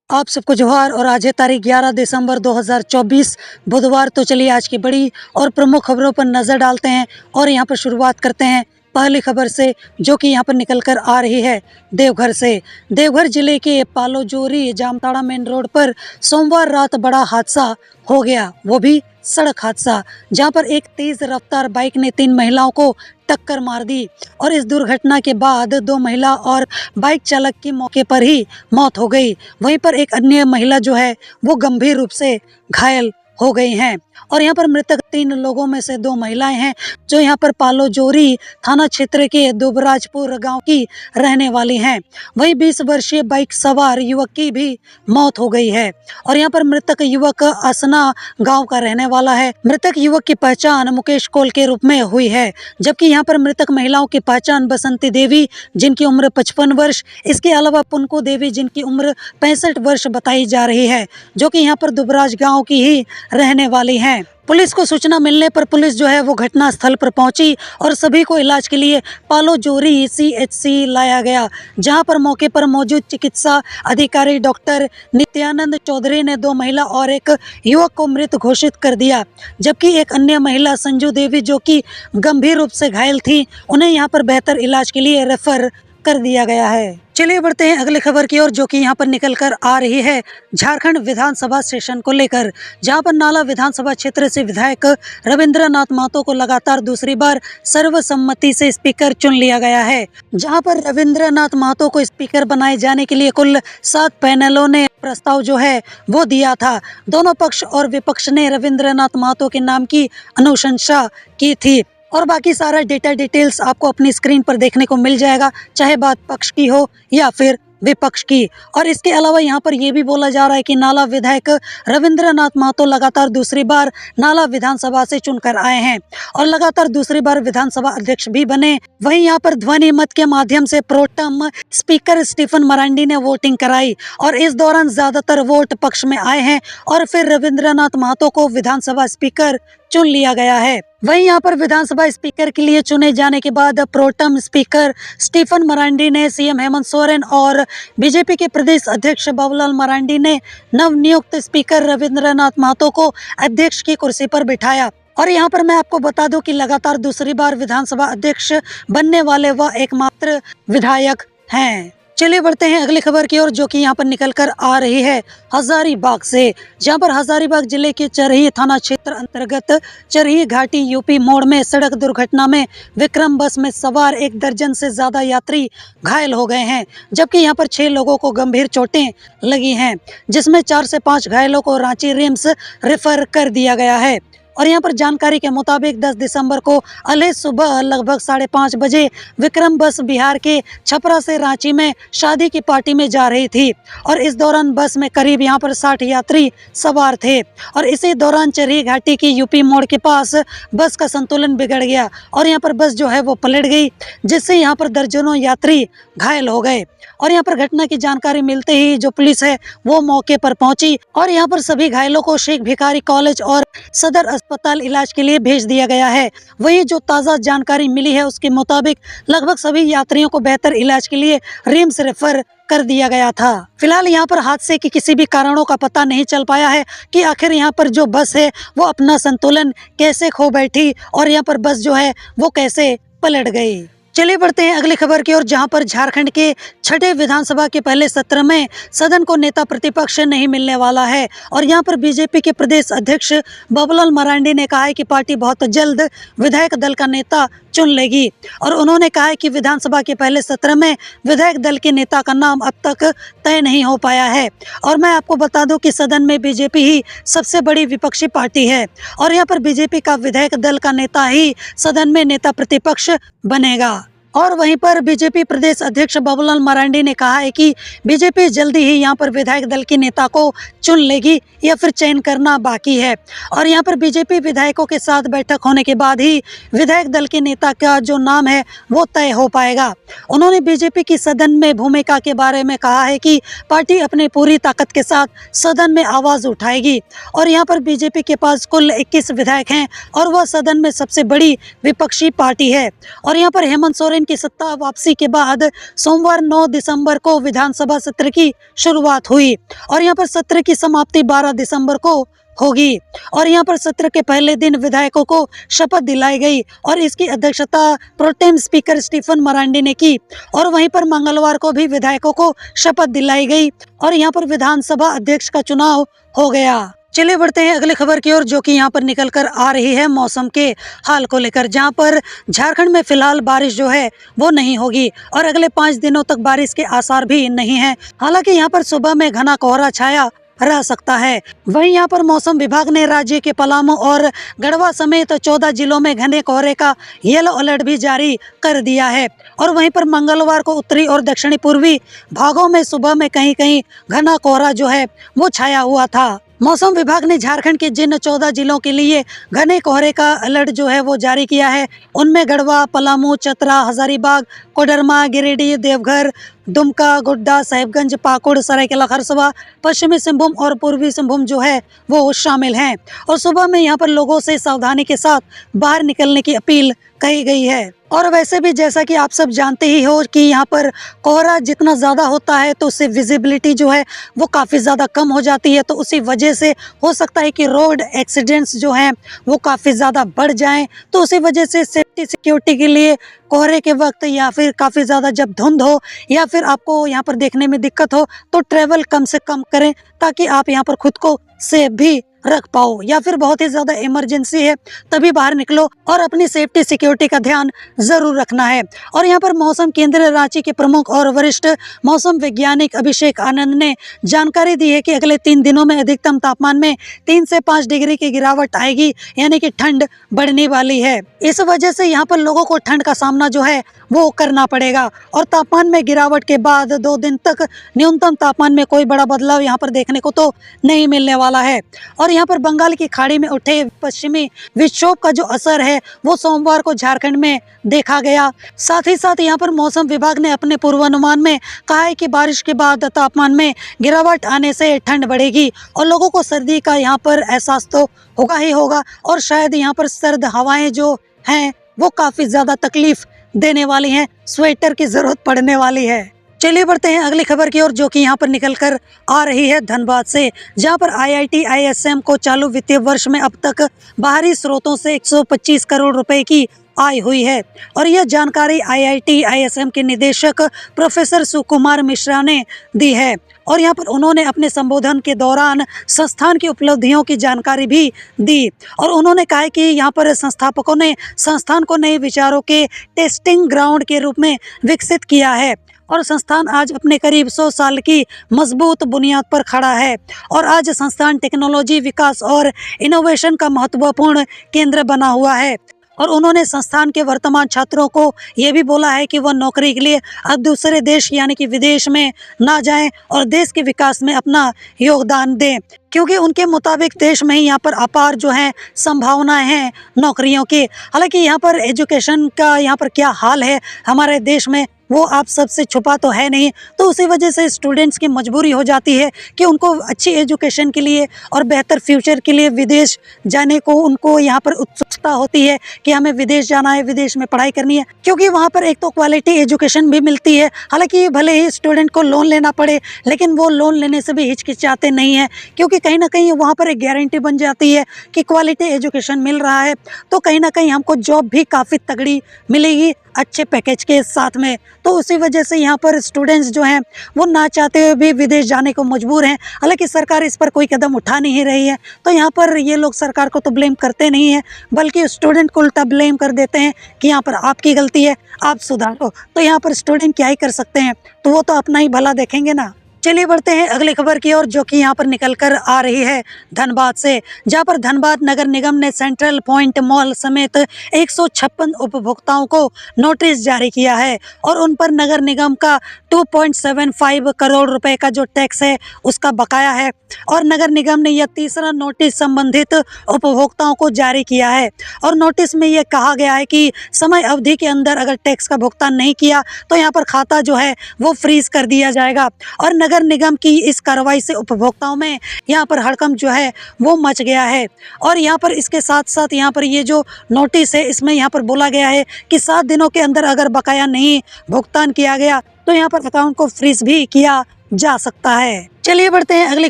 आप सबको जोहार। और आज है तारीख 11 दिसंबर 2024 बुधवार। तो चलिए आज की बड़ी और प्रमुख खबरों पर नज़र डालते हैं और यहाँ पर शुरुआत करते हैं पहली खबर से, जो कि यहाँ पर निकल कर आ रही है देवघर से। देवघर जिले के पालोजोरी जामताड़ा मेन रोड पर सोमवार रात बड़ा हादसा हो गया, वो भी सड़क हादसा, जहां पर एक तेज रफ्तार बाइक ने 3 महिलाओं को टक्कर मार दी। और इस दुर्घटना के बाद 2 महिला और बाइक चालक की मौके पर ही मौत हो गई। वहीं पर एक अन्य महिला जो है वो गंभीर रूप से घायल हो गई हैं। और यहाँ पर मृतक 3 लोगों में से 2 महिलाएं हैं, जो यहाँ पर पालोजोरी थाना क्षेत्र के दुबराजपुर गांव की रहने वाली हैं। वहीं 20 वर्षीय बाइक सवार युवक की भी मौत हो गई है। और यहाँ पर मृतक युवक असना गांव का रहने वाला है। मृतक युवक की पहचान मुकेश कोल के रूप में हुई है, जबकि यहाँ पर मृतक महिलाओं की पहचान बसंती देवी, जिनकी उम्र 55 वर्ष, इसके अलावा पुनको देवी, जिनकी उम्र 65 वर्ष बताई जा रही है, जो कि यहाँ पर दुबराज गांव की ही रहने वाली हैं। पुलिस को सूचना मिलने पर पुलिस जो है वो घटना स्थल पर पहुंची और सभी को इलाज के लिए पालोजोरी सीएचसी लाया गया, जहां पर मौके पर मौजूद चिकित्सा अधिकारी डॉक्टर नित्यानंद चौधरी ने 2 महिला और एक युवक को मृत घोषित कर दिया, जबकि एक अन्य महिला संजू देवी, जो कि गंभीर रूप से घायल थी, उन्हें यहां पर बेहतर इलाज के लिए रेफर कर दिया गया है। चलिए बढ़ते हैं अगली खबर की ओर, जो कि यहाँ पर निकल कर आ रही है झारखंड विधानसभा सेशन को लेकर, जहाँ पर नाला विधानसभा क्षेत्र से विधायक रविंद्रनाथ महतो को लगातार दूसरी बार सर्वसम्मति से स्पीकर चुन लिया गया है। जहाँ पर रविंद्रनाथ महतो को स्पीकर बनाए जाने के लिए कुल 7 पैनलों ने प्रस्ताव जो है वो दिया था। दोनों पक्ष और विपक्ष ने रविंद्रनाथ महतो के नाम की अनुशंसा की थी। और बाकी सारा डिटेल्स आपको अपनी स्क्रीन पर देखने को मिल जाएगा, चाहे बात पक्ष की हो या फिर विपक्ष की। और इसके अलावा यहाँ पर यह भी बोला जा रहा है कि नाला विधायक रविंद्रनाथ महतो लगातार दूसरी बार नाला विधानसभा से चुनकर आए हैं और लगातार दूसरी बार विधानसभा अध्यक्ष भी बने। वहीं यहाँ पर ध्वनि मत के माध्यम से प्रोटम स्पीकर स्टीफन मरांडी ने वोटिंग कराई और इस दौरान ज्यादातर वोट पक्ष में आए हैं और फिर रविंद्रनाथ महतो को विधानसभा स्पीकर चुन लिया गया है। वहीं यहाँ पर विधानसभा स्पीकर के लिए चुने जाने के बाद प्रोटम स्पीकर स्टीफन मरांडी ने सीएम हेमंत सोरेन और बीजेपी के प्रदेश अध्यक्ष बाबूलाल मरांडी ने नवनियुक्त स्पीकर रविंद्रनाथ महतो को अध्यक्ष की कुर्सी पर बिठाया। और यहाँ पर मैं आपको बता दूं कि लगातार दूसरी बार विधानसभा अध्यक्ष बनने वाले वह एकमात्र विधायक हैं। चलिए बढ़ते हैं अगली खबर की ओर, जो कि यहाँ पर निकल कर आ रही है हजारीबाग से, जहाँ पर हजारीबाग जिले के चरही थाना क्षेत्र अंतर्गत चरही घाटी यूपी मोड़ में सड़क दुर्घटना में विक्रम बस में सवार 1 दर्जन से ज्यादा यात्री घायल हो गए हैं, जबकि यहाँ पर 6 लोगों को गंभीर चोटें लगी हैं, जिसमें 4 से 5 घायलों को रांची रिम्स रेफर कर दिया गया है। और यहाँ पर जानकारी के मुताबिक 10 दिसंबर को अलग सुबह लगभग 5:30 बजे विक्रम बस बिहार के छपरा से रांची में शादी की पार्टी में जा रही थी और इस दौरान बस में करीब यहाँ पर 60 यात्री सवार थे। और इसी दौरान चरही घाटी की यूपी मोड़ के पास बस का संतुलन बिगड़ गया और यहाँ पर बस जो है वो पलट गई, जिससे यहाँ पर दर्जनों यात्री घायल हो गए। और यहाँ पर घटना की जानकारी मिलते ही जो पुलिस है वो मौके पर पहुंची और यहाँ पर सभी घायलों को शेख भिखारी कॉलेज और सदर अस्पताल इलाज के लिए भेज दिया गया है। वही जो ताज़ा जानकारी मिली है उसके मुताबिक लगभग सभी यात्रियों को बेहतर इलाज के लिए रिम्स रेफर कर दिया गया था। फिलहाल यहाँ पर हादसे के किसी भी कारणों का पता नहीं चल पाया है कि आखिर यहाँ पर जो बस है वो अपना संतुलन कैसे खो बैठी और यहाँ पर बस जो है वो कैसे पलट गई। चलिए बढ़ते हैं अगली खबर की ओर, जहां पर झारखंड के 6ठे विधानसभा के पहले सत्र में सदन को नेता प्रतिपक्ष नहीं मिलने वाला है। और यहां पर बीजेपी के प्रदेश अध्यक्ष बाबूलाल मरांडी ने कहा है कि पार्टी बहुत जल्द विधायक दल का नेता चुन लेगी और उन्होंने कहा है कि विधानसभा के पहले सत्र में विधायक दल के नेता का नाम अब तक तय नहीं हो पाया है। और मैं आपको बता दूं कि सदन में बीजेपी ही सबसे बड़ी विपक्षी पार्टी है और यहाँ पर बीजेपी का विधायक दल का नेता ही सदन में नेता प्रतिपक्ष बनेगा। और वहीं पर बीजेपी प्रदेश अध्यक्ष बाबूलाल मरांडी ने कहा है कि बीजेपी जल्दी ही यहां पर विधायक दल के नेता को चुन लेगी या फिर चयन करना बाकी है। और यहां पर बीजेपी विधायकों के साथ बैठक होने के बाद ही विधायक दल के नेता का जो नाम है वो तय हो पाएगा। उन्होंने बीजेपी की सदन में भूमिका के बारे में कहा है कि पार्टी अपनी पूरी ताकत के साथ सदन में आवाज उठाएगी और यहाँ पर बीजेपी के पास कुल 21 विधायक हैं और वह सदन में सबसे बड़ी विपक्षी पार्टी है। और यहाँ पर हेमंत सोरेन की सत्ता वापसी के बाद सोमवार 9 दिसंबर को विधानसभा सत्र की शुरुआत हुई और यहाँ पर सत्र की समाप्ति 12 दिसंबर को होगी। और यहाँ पर सत्र के पहले दिन विधायकों को शपथ दिलाई गई और इसकी अध्यक्षता प्रोटेम स्पीकर स्टीफन मरांडी ने की और वहीं पर मंगलवार को भी विधायकों को शपथ दिलाई गई और यहाँ पर विधानसभा अध्यक्ष का चुनाव हो गया। चलिए बढ़ते हैं अगली खबर की ओर, जो कि यहाँ पर निकल कर आ रही है मौसम के हाल को लेकर, जहाँ पर झारखंड में फिलहाल बारिश जो है वो नहीं होगी और अगले 5 दिनों तक बारिश के आसार भी नहीं है। हालांकि यहाँ पर सुबह में घना कोहरा छाया रह सकता है। वहीं यहाँ पर मौसम विभाग ने राज्य के पलामू और गढ़वा समेत 14 जिलों में घने कोहरे का येलो अलर्ट भी जारी कर दिया है और वहीं पर मंगलवार को उत्तरी और दक्षिणी पूर्वी भागों में सुबह में कहीं कहीं घना कोहरा जो है वो छाया हुआ था। मौसम विभाग ने झारखंड के जिन 14 जिलों के लिए घने कोहरे का अलर्ट जो है वो जारी किया है, उनमें गढ़वा, पलामू, चतरा, हजारीबाग, कोडरमा, गिरिडीह, देवघर, दुमका, गोड्डा, साहिबगंज, पाकुड़, सरायकेला खरसावां, पश्चिमी सिंहभूम और पूर्वी सिंहभूम जो है वो शामिल हैं। और सुबह में यहाँ पर लोगों से सावधानी के साथ बाहर निकलने की अपील कही गई है। और वैसे भी जैसा कि आप सब जानते ही हो कि यहाँ पर कोहरा जितना ज़्यादा होता है तो उससे विजिबिलिटी जो है वो काफ़ी ज़्यादा कम हो जाती है, तो उसी वजह से हो सकता है कि रोड एक्सीडेंट्स जो हैं वो काफ़ी ज़्यादा बढ़ जाएं। तो उसी वजह से सेफ्टी सिक्योरिटी के लिए कोहरे के वक्त या फिर काफ़ी ज़्यादा जब धुंध हो या फिर आपको यहाँ पर देखने में दिक्कत हो तो ट्रैवल कम से कम करें, ताकि आप यहाँ पर खुद को सेफ भी रख पाओ, या फिर बहुत ही ज़्यादा इमरजेंसी है तभी बाहर निकलो और अपनी सेफ्टी सिक्योरिटी का ध्यान ज़रूर रखना है। और यहाँ पर मौसम केंद्र रांची के प्रमुख और वरिष्ठ मौसम वैज्ञानिक अभिषेक आनंद ने जानकारी दी है कि अगले 3 दिनों में अधिकतम तापमान में 3 से 5 डिग्री की गिरावट आएगी, यानी कि ठंड बढ़ने वाली है। इस वजह से यहाँ पर लोगों को ठंड का सामना जो है वो करना पड़ेगा और तापमान में गिरावट के बाद 2 दिन तक न्यूनतम तापमान में कोई बड़ा बदलाव यहाँ पर देखने को तो नहीं मिलने वाला है। और यहाँ पर बंगाल की खाड़ी में उठे पश्चिमी विक्षोभ का जो असर है वो सोमवार को झारखंड में देखा गया। साथ ही साथ यहाँ पर मौसम विभाग ने अपने पूर्वानुमान में कहा है कि बारिश के बाद तापमान में गिरावट आने से ठंड बढ़ेगी और लोगों को सर्दी का यहाँ पर एहसास तो होगा ही होगा और शायद यहाँ पर सर्द हवाएं जो हैं वो काफ़ी ज़्यादा तकलीफ देने वाली हैं, स्वेटर की ज़रूरत पड़ने वाली है। चलिए बढ़ते हैं अगली खबर की ओर, जो कि यहाँ पर निकल कर आ रही है धनबाद से, जहाँ पर IIT ISM को चालू वित्तीय वर्ष में अब तक बाहरी स्रोतों से 125 करोड़ रुपए की आय हुई है। और यह जानकारी IIT ISM के निदेशक प्रोफेसर सुकुमार मिश्रा ने दी है और यहाँ पर उन्होंने अपने संबोधन के दौरान संस्थान की उपलब्धियों की जानकारी भी दी और उन्होंने कहा कि यहाँ पर संस्थापकों ने संस्थान को नए विचारों के टेस्टिंग ग्राउंड के रूप में विकसित किया है और संस्थान आज अपने करीब 100 साल की मजबूत बुनियाद पर खड़ा है और आज संस्थान टेक्नोलॉजी विकास और इनोवेशन का महत्वपूर्ण केंद्र बना हुआ है। और उन्होंने संस्थान के वर्तमान छात्रों को ये भी बोला है कि वह नौकरी के लिए अब दूसरे देश यानी कि विदेश में ना जाएं और देश के विकास में अपना योगदान दें, क्योंकि उनके मुताबिक देश में ही यहाँ पर अपार जो है संभावनाएं हैं नौकरियों की। हालांकि यहाँ पर एजुकेशन का यहाँ पर क्या हाल है हमारे देश में वो आप सबसे छुपा तो है नहीं, तो उसी वजह से स्टूडेंट्स की मजबूरी हो जाती है कि उनको अच्छी एजुकेशन के लिए और बेहतर फ्यूचर के लिए विदेश जाने को उनको यहाँ पर उत्सुकता होती है कि हमें विदेश जाना है, विदेश में पढ़ाई करनी है, क्योंकि वहाँ पर एक तो क्वालिटी एजुकेशन भी मिलती है। हालांकि भले ही स्टूडेंट को लोन लेना पड़े, लेकिन वो लोन लेने से भी हिचकिचाते नहीं हैं, क्योंकि कहीं ना कहीं वहाँ पर एक गारंटी बन जाती है कि क्वालिटी एजुकेशन मिल रहा है तो कहीं ना कहीं हमको जॉब भी काफ़ी तगड़ी मिलेगी अच्छे पैकेज के साथ में। तो उसी वजह से यहाँ पर स्टूडेंट्स जो हैं वो ना चाहते हुए भी विदेश जाने को मजबूर हैं। हालांकि सरकार इस पर कोई कदम उठा नहीं रही है, तो यहाँ पर ये लोग सरकार को तो ब्लेम करते नहीं हैं, बल्कि स्टूडेंट को उल्टा ब्लेम कर देते हैं कि यहाँ पर आपकी गलती है, आप सुधारो। तो यहाँ पर स्टूडेंट क्या ही कर सकते हैं, तो वो तो अपना ही भला देखेंगे ना। चलिए बढ़ते हैं अगली खबर की ओर, जो कि यहाँ पर निकल कर आ रही है धनबाद से, जहाँ पर धनबाद नगर निगम ने सेंट्रल पॉइंट मॉल समेत 156 उपभोक्ताओं को नोटिस जारी किया है और उन पर नगर निगम का 2.75 करोड़ रुपए का जो टैक्स है उसका बकाया है। और नगर निगम ने यह तीसरा नोटिस संबंधित उपभोक्ताओं को जारी किया है और नोटिस में यह कहा गया है कि समय अवधि के अंदर अगर टैक्स का भुगतान नहीं किया तो यहाँ पर खाता जो है वो फ्रीज कर दिया जाएगा। और नगर निगम की इस कार्रवाई से उपभोक्ताओं में यहाँ पर हड़कंप जो है वो मच गया है। और यहाँ पर इसके साथ साथ यहाँ पर ये जो नोटिस है इसमें यहाँ पर बोला गया है कि 7 दिनों के अंदर अगर बकाया नहीं भुगतान किया गया तो यहाँ पर अकाउंट को फ्रीज भी किया जा सकता है। चलिए बढ़ते हैं अगली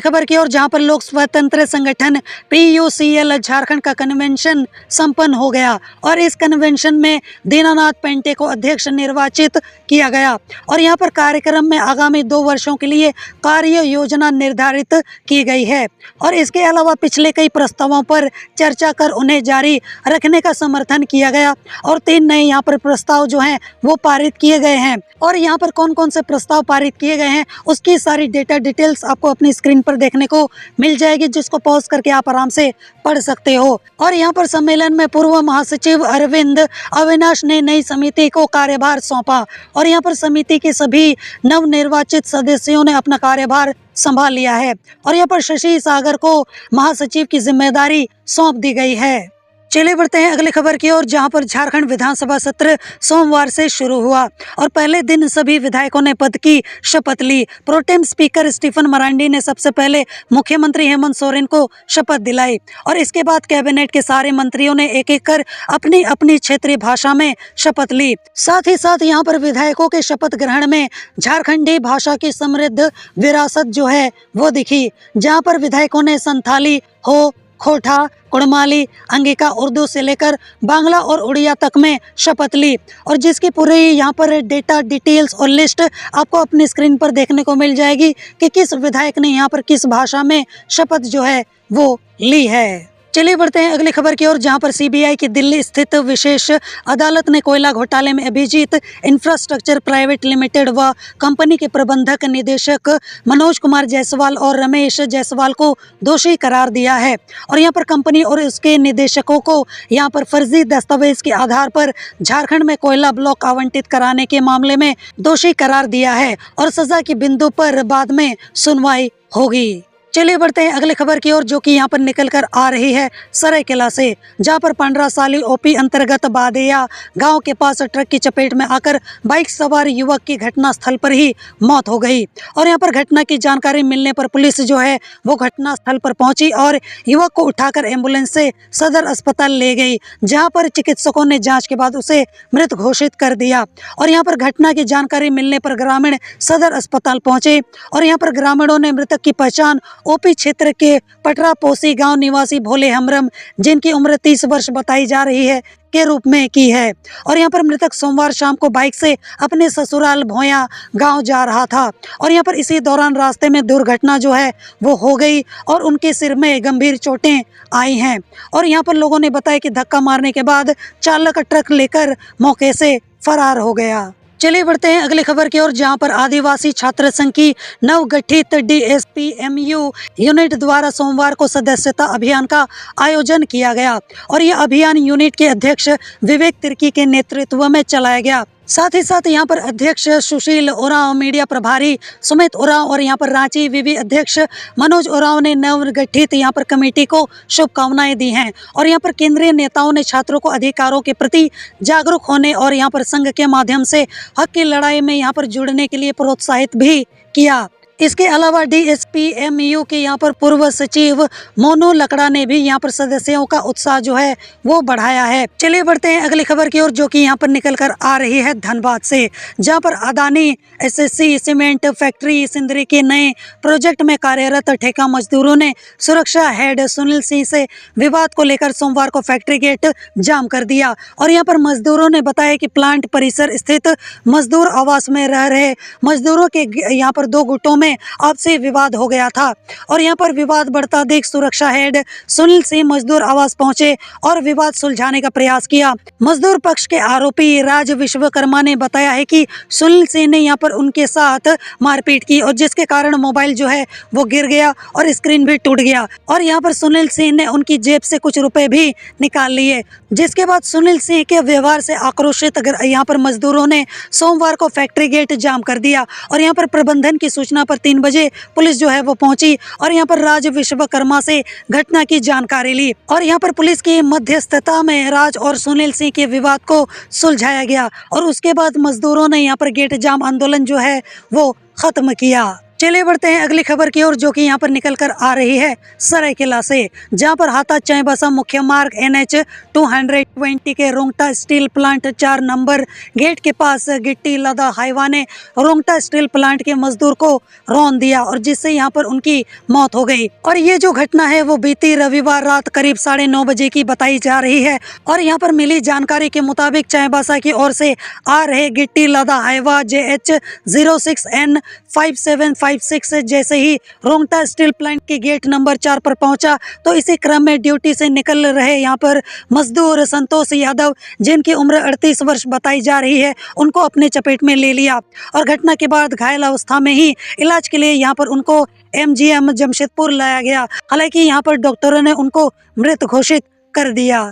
खबर की ओर, जहां पर लोक स्वतंत्र संगठन PUCL झारखंड का कन्वेंशन संपन्न हो गया और इस कन्वेंशन में दीनानाथ पेंटे को अध्यक्ष निर्वाचित किया गया। और यहां पर कार्यक्रम में आगामी 2 वर्षों के लिए कार्य योजना निर्धारित की गई है और इसके अलावा पिछले कई प्रस्तावों पर चर्चा कर उन्हें जारी रखने का समर्थन किया गया और 3 नए यहाँ पर प्रस्ताव जो हैं वो पारित किए गए हैं। और यहाँ पर कौन कौन से प्रस्ताव पारित किए गए हैं उसकी सारी डेटा डिटेल्स आपको अपनी स्क्रीन पर देखने को मिल जाएगी, जिसको पॉज करके आप आराम से पढ़ सकते हो। और यहाँ पर सम्मेलन में पूर्व महासचिव अरविंद अविनाश ने नई समिति को कार्यभार सौंपा और यहाँ पर समिति के सभी नवनिर्वाचित सदस्यों ने अपना कार्यभार संभाल लिया है और यहाँ पर शशि सागर को महासचिव की जिम्मेदारी सौंप दी गई है। चलिए बढ़ते हैं अगली खबर की ओर, जहां पर झारखंड विधानसभा सत्र सोमवार से शुरू हुआ और पहले दिन सभी विधायकों ने पद की शपथ ली। प्रोटेम स्पीकर स्टीफन मरांडी ने सबसे पहले मुख्यमंत्री हेमंत सोरेन को शपथ दिलाई और इसके बाद कैबिनेट के सारे मंत्रियों ने एक एक कर अपनी अपनी क्षेत्रीय भाषा में शपथ ली। साथ ही साथ यहां पर विधायकों के शपथ ग्रहण में झारखंडी भाषा की समृद्ध विरासत जो है वो दिखी, जहाँ पर विधायकों ने संथाली, हो, खोटा, कुड़माली, अंगिका उर्दू से लेकर बांग्ला और उड़िया तक में शपथ ली और जिसकी पूरी यहाँ पर डेटा डिटेल्स और लिस्ट आपको अपनी स्क्रीन पर देखने को मिल जाएगी कि किस विधायक ने यहाँ पर किस भाषा में शपथ जो है वो ली है। चलिए बढ़ते हैं अगली खबर की ओर, जहां पर CBI की दिल्ली स्थित विशेष अदालत ने कोयला घोटाले में अभिजीत इंफ्रास्ट्रक्चर प्राइवेट लिमिटेड व कंपनी के प्रबंधक निदेशक मनोज कुमार जायसवाल और रमेश जायसवाल को दोषी करार दिया है और यहां पर कंपनी और उसके निदेशकों को यहां पर फर्जी दस्तावेज के आधार पर झारखंड में कोयला ब्लॉक आवंटित कराने के मामले में दोषी करार दिया है और सजा के बिंदु पर बाद में सुनवाई होगी। चलिए बढ़ते हैं अगली खबर की ओर, जो कि यहाँ पर निकल कर आ रही है सरायकेला से, जहाँ पर 15 साली OP अंतर्गत बादेया गांव के पास ट्रक की चपेट में आकर बाइक सवार युवक की घटना स्थल पर ही मौत हो गई। और यहाँ पर घटना की जानकारी मिलने पर पुलिस जो है वो घटना स्थल पर पहुंची और युवक को उठाकर एम्बुलेंस से सदर अस्पताल ले गई, जहाँ पर चिकित्सकों ने जाँच के बाद उसे मृत घोषित कर दिया। और यहाँ पर घटना की जानकारी मिलने पर ग्रामीण सदर अस्पताल पहुंचे और यहाँ पर ग्रामीणों ने मृतक की पहचान OP क्षेत्र के पटरापोसी गांव निवासी भोले हमरम, जिनकी उम्र 30 वर्ष बताई जा रही है, के रूप में की है। और यहाँ पर मृतक सोमवार शाम को बाइक से अपने ससुराल भोया गांव जा रहा था और यहाँ पर इसी दौरान रास्ते में दुर्घटना जो है वो हो गई और उनके सिर में गंभीर चोटें आई हैं। और यहाँ पर लोगों ने बताया कि धक्का मारने के बाद चालक ट्रक लेकर मौके से फरार हो गया। चलिए बढ़ते हैं अगली खबर की ओर, जहां पर आदिवासी छात्र संघ की नवगठित DSP-MU यूनिट द्वारा सोमवार को सदस्यता अभियान का आयोजन किया गया और यह अभियान यूनिट के अध्यक्ष विवेक तिर्की के नेतृत्व में चलाया गया। साथ ही साथ यहाँ पर अध्यक्ष सुशील उरांव, मीडिया प्रभारी सुमित उरांव और यहाँ पर रांची विवि अध्यक्ष मनोज उरांव ने नवगठित यहाँ पर कमेटी को शुभकामनाएं दी हैं। और यहाँ पर केंद्रीय नेताओं ने छात्रों को अधिकारों के प्रति जागरूक होने और यहाँ पर संघ के माध्यम से हक की लड़ाई में यहाँ पर जुड़ने के लिए प्रोत्साहित भी किया। इसके अलावा DSP-MU के यहाँ पर पूर्व सचिव मोनू लकड़ा ने भी यहाँ पर सदस्यों का उत्साह जो है वो बढ़ाया है। चलिए बढ़ते हैं अगली खबर की ओर, जो कि यहाँ पर निकल कर आ रही है धनबाद से, जहाँ पर Adani SSC cement factory Sindri के नए प्रोजेक्ट में कार्यरत ठेका मजदूरों ने सुरक्षा हेड सुनील सिंह से विवाद को लेकर सोमवार को फैक्ट्री गेट जाम कर दिया। और यहाँ पर मजदूरों ने बताया कि प्लांट परिसर स्थित मजदूर आवास में रह रहे मजदूरों के यहाँ पर 2 गुटों में आपसी विवाद हो गया था और यहाँ पर विवाद बढ़ता देख सुरक्षा हेड सुनील सिंह मजदूर आवास पहुंचे और विवाद सुलझाने का प्रयास किया। मजदूर पक्ष के आरोपी राज विश्वकर्मा ने बताया है कि सुनील सिंह ने यहाँ पर उनके साथ मारपीट की और जिसके कारण मोबाइल जो है वो गिर गया और स्क्रीन भी टूट गया। और यहाँ पर सुनील सिंह ने उनकी जेब से कुछ रुपए भी निकाल लिए, जिसके बाद सुनील सिंह के व्यवहार से आक्रोशित यहाँ पर मजदूरों ने सोमवार को फैक्ट्री गेट जाम कर दिया। और यहाँ पर प्रबंधन की सूचना पर 3 बजे पुलिस जो है वो पहुंची और यहाँ पर राज विश्वकर्मा से घटना की जानकारी ली और यहाँ पर पुलिस की मध्यस्थता में राज और सुनील सिंह के विवाद को सुलझाया गया और उसके बाद मजदूरों ने यहाँ पर गेट जाम आंदोलन जो है वो खत्म किया। चलिए बढ़ते हैं अगली खबर की ओर, जो कि यहाँ पर निकल कर आ रही है सरायकेला से, जहाँ पर हाता चाईबासा मुख्य मार्ग NH 220 के Rungta steel plant 4 number gate के पास गिट्टी लदा हाईवा ने रोंगटा स्टील प्लांट के मजदूर को रौंद दिया और जिससे यहाँ पर उनकी मौत हो गई। और ये जो घटना है वो बीती रविवार रात करीब 9:30 बजे की बताई जा रही है। और यहाँ पर मिली जानकारी के मुताबिक चाईबासा की ओर से आ रहे गिट्टी लदा हाईवा JH 06N 5756 जैसे ही रोंगटा स्टील प्लांट के गेट नंबर 4 पर पहुंचा तो इसी क्रम में ड्यूटी से निकल रहे यहाँ पर मजदूर संतोष यादव, जिनकी उम्र 38 वर्ष बताई जा रही है, उनको अपने चपेट में ले लिया और घटना के बाद घायल अवस्था में ही इलाज के लिए यहाँ पर उनको MGM जमशेदपुर लाया गया। हालांकि यहाँ पर डॉक्टरों ने उनको मृत घोषित कर दिया।